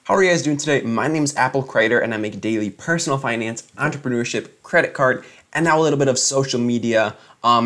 How are you guys doing today? My name is Apple Crider and I make daily personal finance, entrepreneurship, credit card, and now a little bit of social media,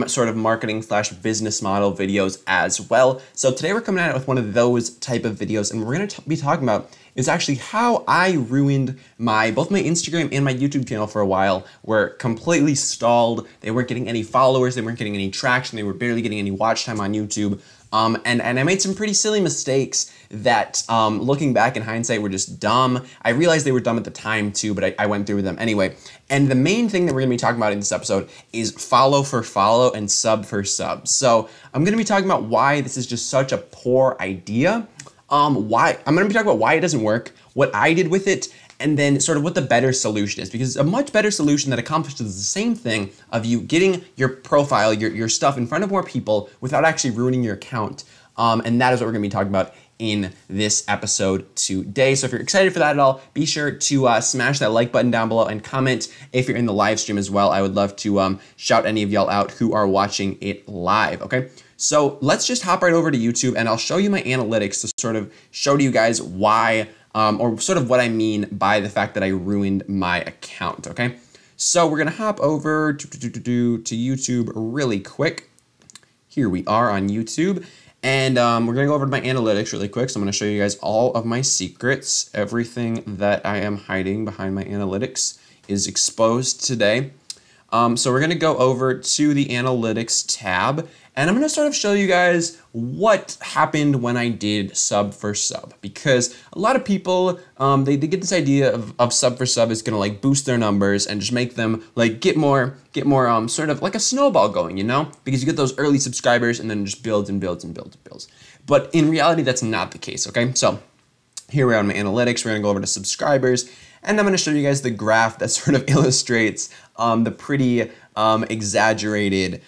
sort of marketing / business model videos as well. So today we're coming at it with one of those type of videos, and we're going to be talking about is actually how I ruined both my Instagram and my YouTube channel for a while. Were completely stalled. They weren't getting any followers. They weren't getting any traction. They were barely getting any watch time on YouTube. And I made some pretty silly mistakes that, looking back in hindsight, were just dumb. I realized they were dumb at the time too, but I went through them anyway. And the main thing that we're going to be talking about in this episode is follow for follow and sub for sub. So I'm going to be talking about why this is just such a poor idea. I'm going to be talking about why it doesn't work, what I did with it, and then sort of what the better solution is, because it's a much better solution that accomplishes the same thing of you getting your profile, your stuff in front of more people without actually ruining your account. And that is what we're going to be talking about in this episode today. So if you're excited for that at all, be sure to smash that like button down below and comment if you're in the live stream as well. I would love to shout any of y'all out who are watching it live, okay? So let's just hop right over to YouTube and I'll show you my analytics to sort of show to you guys why or sort of what I mean by the fact that I ruined my account, okay? So we're gonna hop over to YouTube really quick. Here we are on YouTube, and we're gonna go over to my analytics really quick. So I'm gonna show you guys all of my secrets. Everything that I am hiding behind my analytics is exposed today. So we're gonna go over to the analytics tab, and I'm gonna sort of show you guys what happened when I did sub for sub, because a lot of people, they get this idea of sub for sub is gonna like boost their numbers and just make them like get more sort of like a snowball going, you know, because you get those early subscribers and then it just builds and builds and builds and builds. But in reality, that's not the case, okay? So here we are on my analytics. We're gonna go over to subscribers, and I'm gonna show you guys the graph that sort of illustrates the pretty exaggerated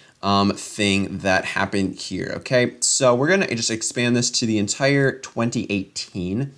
thing that happened here, okay? So we're gonna just expand this to the entire 2018,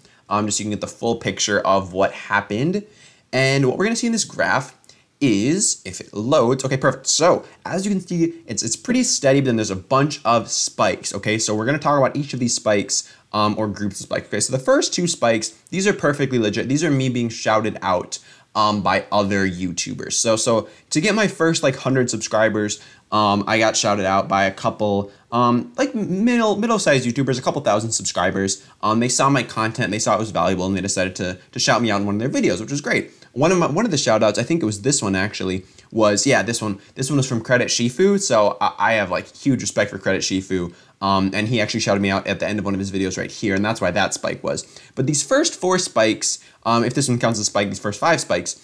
just so you can get the full picture of what happened. And what we're gonna see in this graph is, if it loads, okay, perfect. So as you can see, it's pretty steady, but then there's a bunch of spikes, okay? So we're gonna talk about each of these spikes or groups of spikes. Okay, so the first two spikes, these are perfectly legit. These are me being shouted out by other YouTubers. So to get my first like 100 subscribers, I got shouted out by a couple like middle-sized YouTubers, a couple thousand subscribers. They saw my content, they saw it was valuable, and they decided to shout me out in one of their videos, which was great. One of the shout outs, I think it was this one actually, was, yeah, this one was from Credit Shifu. So I have like huge respect for Credit Shifu. And he actually shouted me out at the end of one of his videos right here, and that's why that spike was. But these first 4 spikes, if this one counts as a spike, these first 5 spikes,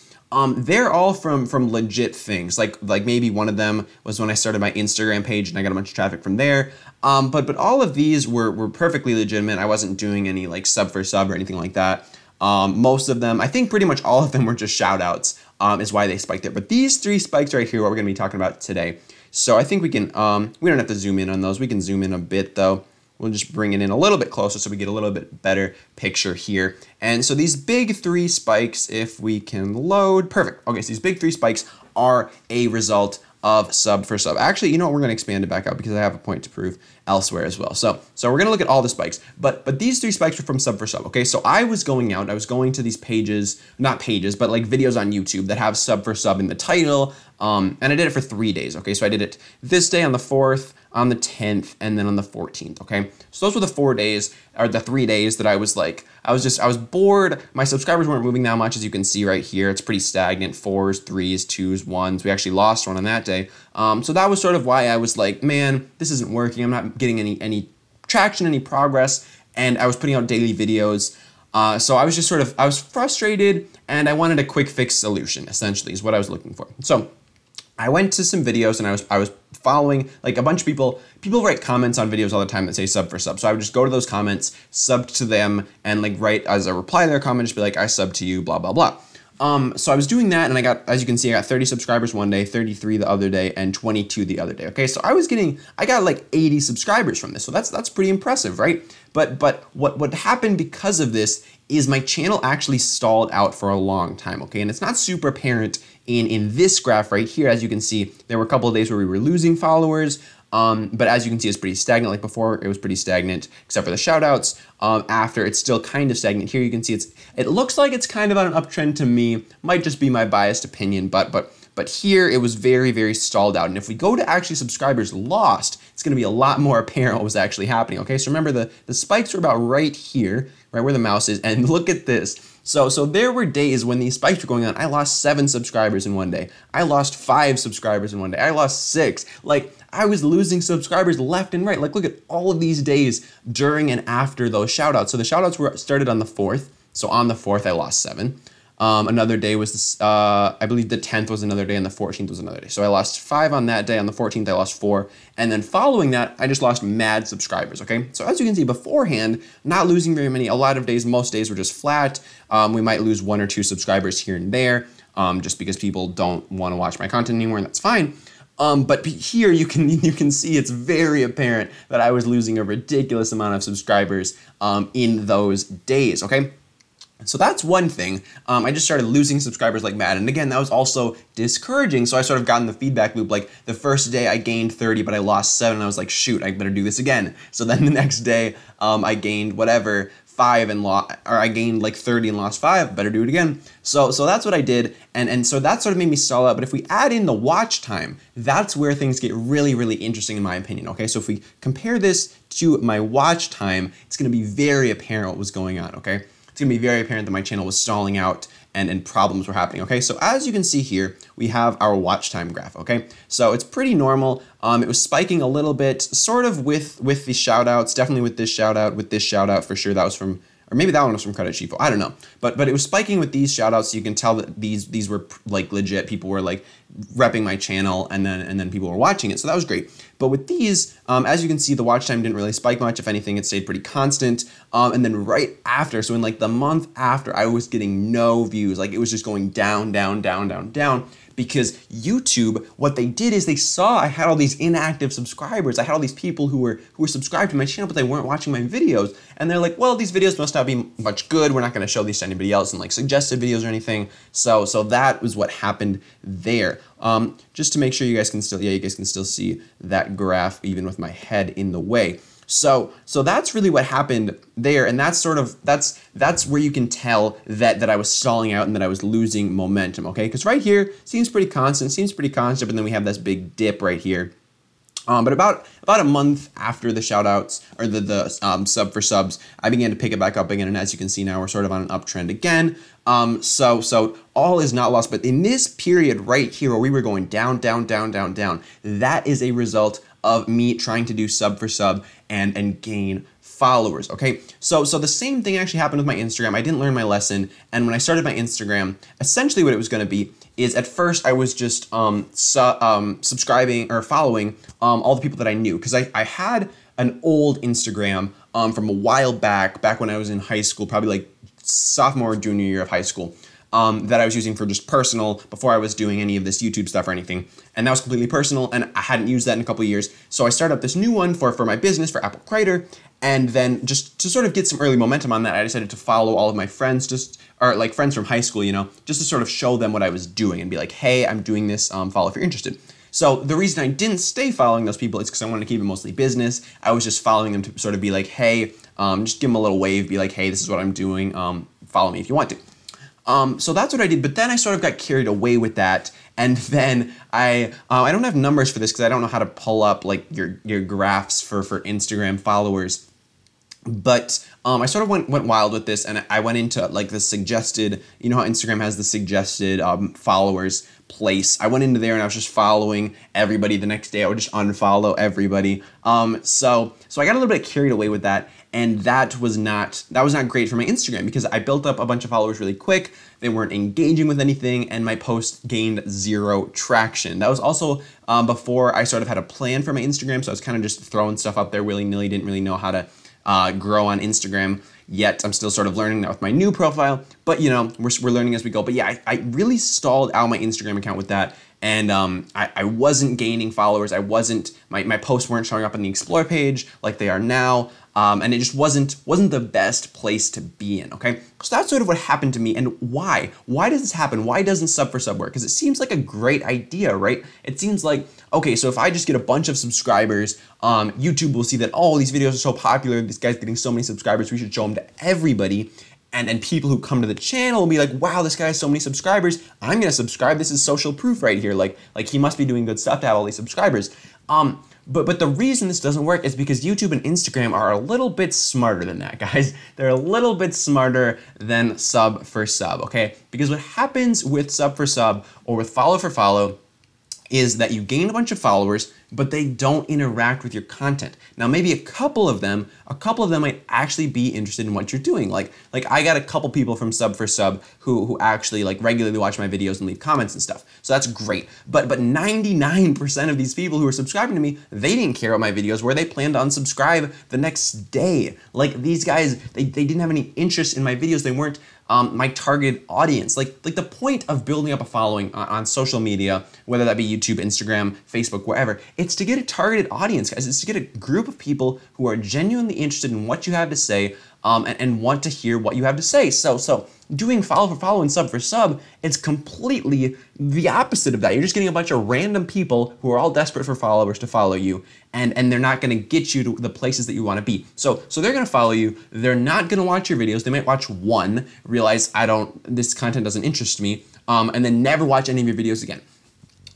they're all from legit things. Like maybe one of them was when I started my Instagram page and I got a bunch of traffic from there. But all of these were perfectly legitimate. I wasn't doing any like sub for sub or anything like that. Most of them, I think pretty much all of them were just shout outs, is why they spiked it. But these 3 spikes right here, what we're gonna be talking about today. So I think we can, we don't have to zoom in on those. We can zoom in a bit though. We'll just bring it in a little bit closer so we get a little bit better picture here. And so these big 3 spikes, if we can load, perfect. Okay, so these big 3 spikes are a result of sub for sub. Actually, you know what, we're gonna expand it back out because I have a point to prove elsewhere as well. So we're gonna look at all the spikes, but these 3 spikes are from sub for sub, okay? So I was going to these pages, not pages, but like videos on YouTube that have sub for sub in the title, and I did it for 3 days, okay? So I did it this day on the 4th, on the 10th, and then on the 14th, okay? So those were the 4 days, or the 3 days that I was bored. My subscribers weren't moving that much, as you can see right here. It's pretty stagnant, 4s, 3s, 2s, 1s. We actually lost one on that day. So that was sort of why I was like, man, this isn't working. I'm not getting any traction, any progress, and I was putting out daily videos. So I was just I was frustrated, and I wanted a quick fix solution, essentially, is what I was looking for. So I went to some videos and I was following like a bunch of people. People write comments on videos all the time that say sub for sub. So I would just go to those comments, sub to them, and like write as a reply to their comment, just be like, I sub to you, blah, blah, blah. So I was doing that, and I got, as you can see, I got 30 subscribers one day, 33 the other day, and 22 the other day. Okay, so I got like 80 subscribers from this. So that's pretty impressive, right? But what happened because of this is my channel actually stalled out for a long time, okay? And it's not super apparent in this graph right here. As you can see, there were a couple of days where we were losing followers, But as you can see, it's pretty stagnant. Like before, it was pretty stagnant, except for the shout outs. After, it's still kind of stagnant. Here you can see it looks like it's kind of on an uptrend to me. Might just be my biased opinion, but here it was very, very stalled out. And if we go to actually subscribers lost, it's going to be a lot more apparent what was actually happening. Okay, so remember the spikes were about right here, right where the mouse is, and look at this. So there were days when these spikes were going on. I lost 7 subscribers in one day. I lost 5 subscribers in one day. I lost 6. Like, I was losing subscribers left and right. Like, look at all of these days during and after those shoutouts. So the shoutouts were started on the 4th. So on the 4th, I lost 7. Another day was this, I believe the 10th was another day, and the 14th was another day. So I lost 5 on that day. On the 14th, I lost 4. And then following that, I just lost mad subscribers, okay? So as you can see beforehand, not losing very many. A lot of days, most days were just flat. We might lose 1 or 2 subscribers here and there, just because people don't want to watch my content anymore, and that's fine. But here you can see it's very apparent that I was losing a ridiculous amount of subscribers in those days, okay? So that's one thing. I just started losing subscribers like mad. And again, that was also discouraging. So I sort of got in the feedback loop. Like the first day I gained 30, but I lost 7. And I was like, shoot, I better do this again. So then the next day I gained whatever, 5 and I gained like 30 and lost 5, better do it again. So that's what I did. And so that sort of made me stall out. But if we add in the watch time, that's where things get really, really interesting in my opinion. Okay, so if we compare this to my watch time, it's going to be very apparent what was going on, okay? It's going to be very apparent that my channel was stalling out and problems were happening, okay? So as you can see here, we have our watch time graph, okay? So it's pretty normal. It was spiking a little bit, sort of with the shout outs, definitely with this shout out for sure. That was from, or maybe that one was from Credit Cheapo, I don't know. But it was spiking with these shout outs, so you can tell that these were like legit. People were like repping my channel, and then people were watching it, so that was great. But with these, as you can see, the watch time didn't really spike much. If anything, it stayed pretty constant. And then right after, so in like the month after, I was getting no views. Like it was just going down, down, down, down, down. Because YouTube, what they did is they saw I had all these inactive subscribers. I had all these people who were subscribed to my channel, but they weren't watching my videos. And they're like, well, these videos must not be much good. We're not going to show these to anybody else in like suggested videos or anything. So that was what happened there. Just to make sure you guys can still, you guys can still see that graph even with my head in the way. So that's really what happened there, and that's sort of that's where you can tell that I was stalling out and that I was losing momentum, okay? Because right here seems pretty constant, but then we have this big dip right here. But about a month after the shoutouts or the sub for subs, I began to pick it back up again, and as you can see now, we're sort of on an uptrend again. So all is not lost, but in this period right here where we were going down, down, down, down, down, that is a result of me trying to do sub for sub and gain followers, okay? So the same thing actually happened with my Instagram. I didn't learn my lesson, and when I started my Instagram, essentially what it was going to be is at first I was just subscribing or following all the people that I knew, because I had an old Instagram from a while back when I was in high school, probably like sophomore or junior year of high school. That I was using for just personal before I was doing any of this YouTube stuff or anything. And that was completely personal, and I hadn't used that in a couple of years. So I started up this new one for my business, for Apple Creator, and then just to sort of get some early momentum on that, I decided to follow all of my friends, or like friends from high school, you know, just to sort of show them what I was doing and be like, hey, I'm doing this, follow if you're interested. So the reason I didn't stay following those people is because I wanted to keep it mostly business. I was just following them to sort of be like, hey, just give them a little wave, be like, hey, this is what I'm doing, follow me if you want to. So that's what I did, but then I sort of got carried away with that, and then I don't have numbers for this because I don't know how to pull up like your graphs for Instagram followers, but I sort of went wild with this, and I went into like the suggested, you know how Instagram has the suggested followers place. I went into there and I was just following everybody. The next day I would just unfollow everybody. So I got a little bit carried away with that. And that was not great for my Instagram because I built up a bunch of followers really quick. They weren't engaging with anything, and my posts gained 0 traction. That was also before I sort of had a plan for my Instagram, so I was kind of just throwing stuff up there willy-nilly, didn't really know how to grow on Instagram yet. I'm still sort of learning that with my new profile, but you know, we're learning as we go. But yeah, I really stalled out my Instagram account with that. And I wasn't gaining followers. I wasn't, my posts weren't showing up on the Explore page like they are now. and it just wasn't the best place to be in, okay? So that's sort of what happened to me, and why? Why does this happen? Why doesn't sub4sub work? Because it seems like a great idea, right? It seems like, okay, so if I just get a bunch of subscribers, YouTube will see that, oh, these videos are so popular, this guy's getting so many subscribers, we should show them to everybody. And people who come to the channel will be like, wow, this guy has so many subscribers, I'm gonna subscribe, this is social proof right here, like he must be doing good stuff to have all these subscribers. But the reason this doesn't work is because YouTube and Instagram are a little bit smarter than that, guys. They're a little bit smarter than sub4sub, okay? Because what happens with sub4sub or with follow for follow is that you gain a bunch of followers, but they don't interact with your content. Now, maybe a couple of them might actually be interested in what you're doing. Like I got a couple people from sub4sub who actually like regularly watch my videos and leave comments and stuff. So that's great. But 99% of these people who are subscribing to me, they didn't care about my videos, where they planned to unsubscribe the next day. Like these guys, they didn't have any interest in my videos. They weren't my target audience. Like the point of building up a following on social media, whether that be YouTube, Instagram, Facebook, wherever, it's to get a targeted audience, guys. It's to get a group of people who are genuinely interested in what you have to say and want to hear what you have to say. So doing follow for follow and sub for sub, it's completely the opposite of that. You're just getting a bunch of random people who are all desperate for followers to follow you, and they're not going to get you to the places that you want to be. So they're going to follow you. They're not going to watch your videos. They might watch one, realize this content doesn't interest me, and then never watch any of your videos again.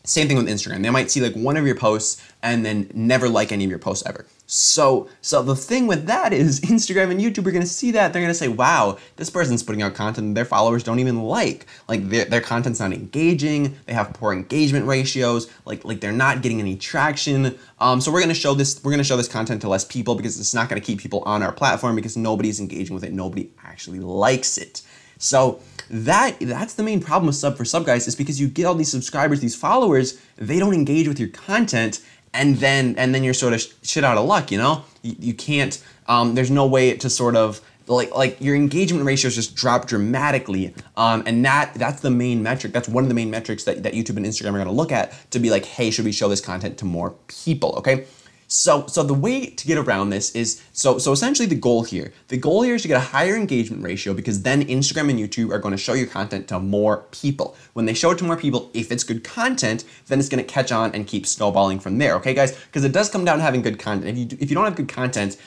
Same thing with Instagram. They might see like one of your posts and then never like any of your posts ever. So the thing with that is Instagram and YouTube are going to see that. They're going to say, wow, this person's putting out content their followers don't even like. Like their content's not engaging. They have poor engagement ratios. Like they're not getting any traction. So we're going to show this content to less people because it's not going to keep people on our platform because nobody's engaging with it. Nobody actually likes it. So that's the main problem with sub4sub, guys, is because you get all these subscribers, these followers, they don't engage with your content, and then you're sort of shit out of luck, you know? You can't, there's no way to sort of, like your engagement ratios just drop dramatically, and that's the main metric. That's one of the main metrics that YouTube and Instagram are gonna look at to be like, hey, should we show this content to more people, okay? So the way to get around this is, so essentially the goal here is to get a higher engagement ratio, because then Instagram and YouTube are going to show your content to more people. When they show it to more people, if it's good content, then it's going to catch on and keep snowballing from there, okay guys? Because it does come down to having good content. If you don't have good content,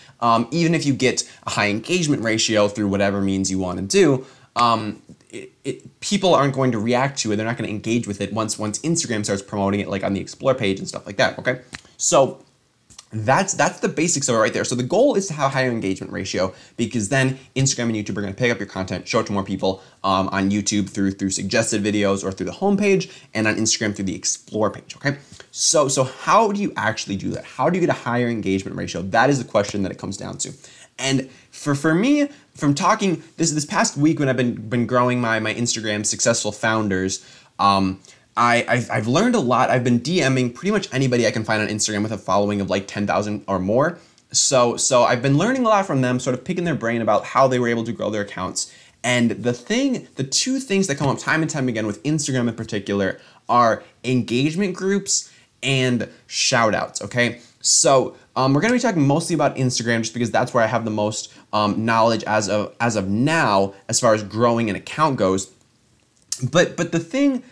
even if you get a high engagement ratio through whatever means you want to do, people aren't going to react to it. They're not going to engage with it once Instagram starts promoting it, like on the Explore page and stuff like that, okay? So that's the basics of it right there. So the goal is to have a higher engagement ratio, because then Instagram and YouTube are going to pick up your content, show it to more people, on YouTube through suggested videos or through the homepage, and on Instagram through the Explore page, okay? So how do you actually do that? How do you get a higher engagement ratio? That is the question that it comes down to. And for me, from talking this past week when I've been growing my Instagram successful founders, I've learned a lot. I've been DMing pretty much anybody I can find on Instagram with a following of like 10,000 or more. So I've been learning a lot from them, sort of picking their brain about how they were able to grow their accounts. And the two things that come up time and time again with Instagram in particular are engagement groups and shout outs, okay? So we're going to be talking mostly about Instagram just because that's where I have the most knowledge as of now as far as growing an account goes. But the thing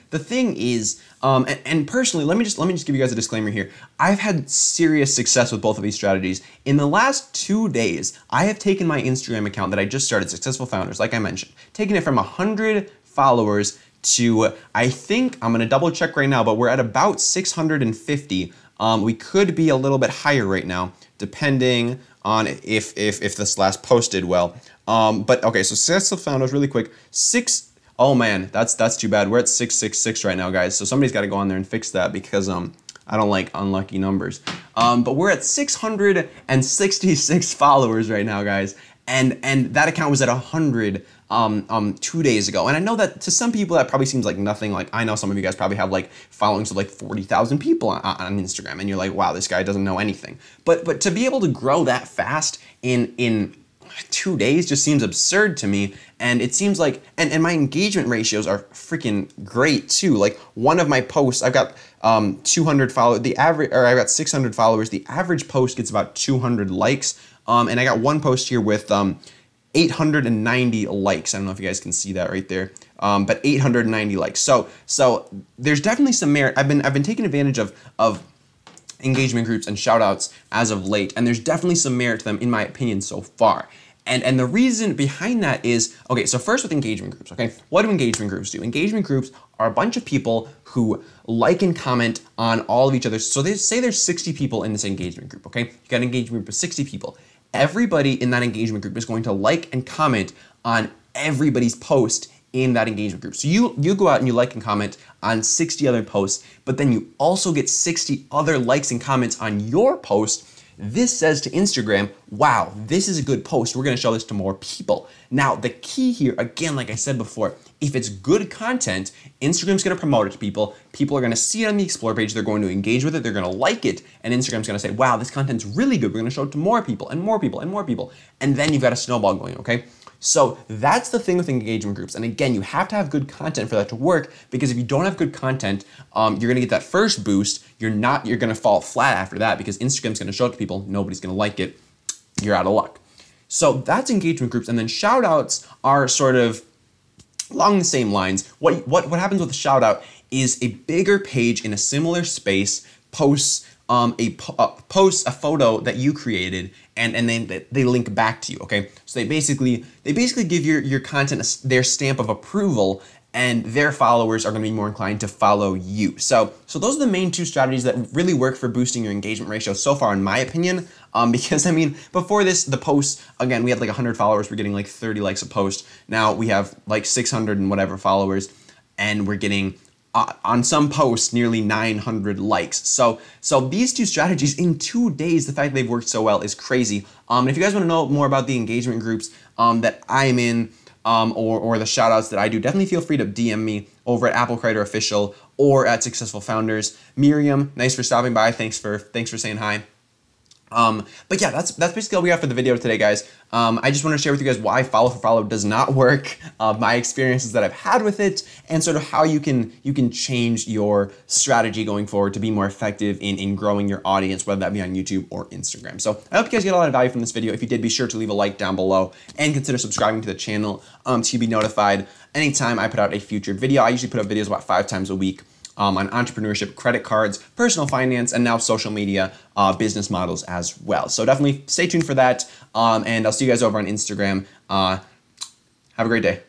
is, and personally, let me just give you guys a disclaimer here. I've had serious success with both of these strategies. In the last 2 days, I have taken my Instagram account that I just started, Successful Founders, like I mentioned, taking it from 100 followers to, I think, I'm gonna double check right now, but we're at about 650. We could be a little bit higher right now, depending on if this last post did well. But okay, so Successful Founders, really quick, oh man, that's too bad. We're at 666 right now, guys. So somebody's got to go on there and fix that, because I don't like unlucky numbers. But we're at 666 followers right now, guys. And that account was at 100 2 days ago. And I know that to some people that probably seems like nothing. Like I know some of you guys probably have like followings of like 40,000 people on Instagram, and you're like, wow, this guy doesn't know anything. But to be able to grow that fast in 2 days just seems absurd to me. And it seems like, and my engagement ratios are freaking great too. Like one of my posts, I've got 200 followers, I've got 600 followers. The average post gets about 200 likes. And I got one post here with 890 likes. I don't know if you guys can see that right there, but 890 likes. So there's definitely some merit. I've been taking advantage of engagement groups and shout outs as of late, and there's definitely some merit to them in my opinion so far. And the reason behind that is, okay, so first with engagement groups, okay? What do engagement groups do? Engagement groups are a bunch of people who like and comment on all of each other. So they say there's 60 people in this engagement group, okay? You got an engagement group of 60 people. Everybody in that engagement group is going to like and comment on everybody's post in that engagement group. So you go out and you like and comment on 60 other posts, but then you also get 60 other likes and comments on your post. This says to Instagram, wow, this is a good post. We're gonna show this to more people. Now, the key here, again, like I said before, if it's good content, Instagram's gonna promote it to people. People are gonna see it on the Explore page. They're going to engage with it. They're gonna like it. And Instagram's gonna say, wow, this content's really good. We're gonna show it to more people and more people and more people. And then you've got a snowball going, okay? So that's the thing with engagement groups. And again, you have to have good content for that to work, because if you don't have good content, you're gonna get that first boost. You're gonna fall flat after that, because Instagram's gonna show it to people. Nobody's gonna like it. You're out of luck. So that's engagement groups. And then shout outs are sort of along the same lines. What happens with a shout out is a bigger page in a similar space posts a photo that you created, and then they link back to you, okay? So they basically give your content their stamp of approval, and their followers are going to be more inclined to follow you. So those are the main two strategies that really work for boosting your engagement ratio so far, in my opinion. Because I mean, before this, the posts, again, we had like 100 followers, we're getting like 30 likes a post. Now we have like 600 and whatever followers, and we're getting on some posts nearly 900 likes. So these two strategies in 2 days, the fact they've worked so well is crazy. And if you guys want to know more about the engagement groups that I'm in, or the shout outs that I do, definitely feel free to DM me over at Apple Creator Official or at Successful Founders. Miriam, nice for stopping by. Thanks for saying hi. But yeah, that's basically all we got for the video today, guys. I just want to share with you guys why follow for follow does not work, my experiences that I've had with it, and sort of how you can change your strategy going forward to be more effective in growing your audience, whether that be on YouTube or Instagram. So I hope you guys get a lot of value from this video. If you did, be sure to leave a like down below and consider subscribing to the channel to be notified anytime I put out a featured video. I usually put up videos about 5 times a week. On entrepreneurship, credit cards, personal finance, and now social media business models as well. So definitely stay tuned for that, and I'll see you guys over on Instagram. Have a great day.